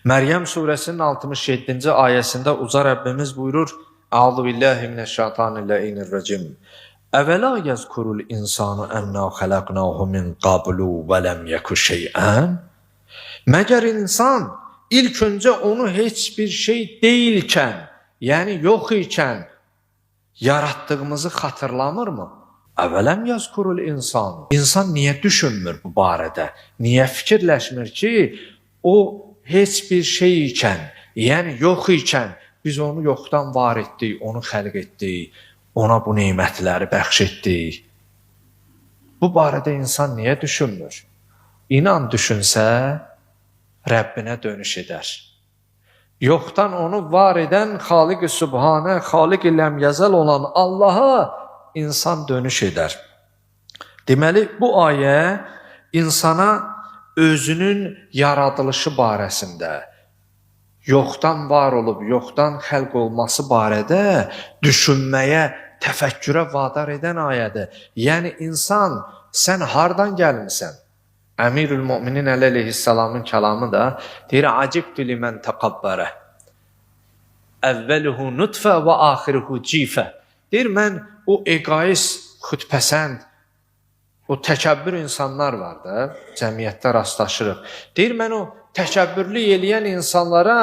Məryəm surəsinin 67-ci ayəsində uca Rəbbimiz buyurur: Əuzu billahi mineşşeytanirracim. Əvəla yazkurul insanu enna xalaqnahu min qablu və lem yeku şey'an? Məgər insan ilk öncə onu heç bir şey deyilkən, yəni yox ikən yaratdığımızı xatırlamırmı? Əvələm yazkurul insan. İnsan niyə düşünmür bu barədə? Niyə fikirləşmir ki, o heç bir şey ikən, yəni yox ikən biz onu yoxdan var etdik, onu xəlq etdik, ona bu nemətləri bəxş etdik. Bu barədə insan niyə düşünmür? İnan düşünsə, Rəbbinə dönüş edər. Yoxdan onu var edən Xaliq-i Sübhanə, Xaliq-i Ləmyəzəl olan Allaha insan dönüş edər. Deməli, bu ayə insana özünün yaradılışı barəsində, yoxdan var olub, yoxdan xəlq olması barədə düşünməyə, təfəkkürə vadar edən ayədir. Yəni, insan, sən hardan gəlmirsən? Əmirül-Müminin əleyhissalamın kəlamı da deyir, acibtü limən təqabbərə. Əvvəluhu nutfə və axiruhu cifə. Deyir, mən o egoist, xütpəsənd, o təkəbbür insanlar var da, cəmiyyətdə rastlaşırıq. Deyir, mən o təkəbbürlü eləyən insanlara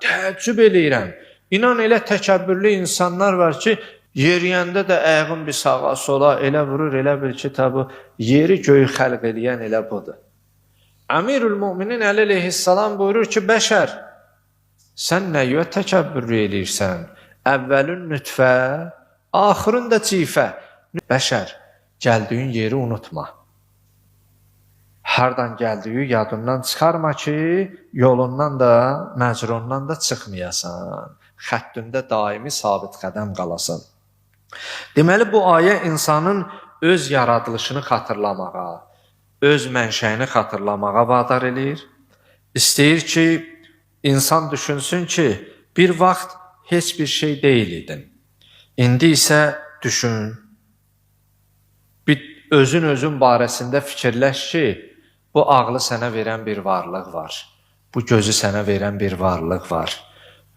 təəccüb eləyirəm. İnan, elə təkəbbürlü insanlar var ki, yeriyəndə də ayağın bir sağa, sola elə vurur, elə bil ki, tabi, yeri göyü xəlq eləyən elə budur. Əmirül-Müminin əleyhissalam buyurur ki, bəşər, sən nəyə təkəbbürlü eləyirsən? Əvvəlün nütfə, axırın da cifə. Bəşər, gəldiyin yeri unutma. Hardan gəldiyi yadından çıxarma ki, yolundan da, məcrundan da çıxmayasan. Xəttində daimi sabit qədəm qalasan. Deməli, bu ayə insanın öz yaradılışını xatırlamağa, öz mənşəyini xatırlamağa vadar edir. İstəyir ki, insan düşünsün ki, bir vaxt heç bir şey deyil idin. İndi isə düşün, özün barəsində fikirləş ki, bu ağlı sənə verən bir varlıq var. Bu gözü sənə verən bir varlıq var.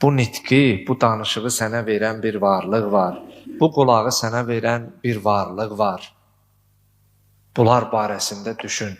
Bu nitqi, bu danışığı sənə verən bir varlıq var. Bu qulağı sənə verən bir varlıq var. Bunlar barəsində düşün.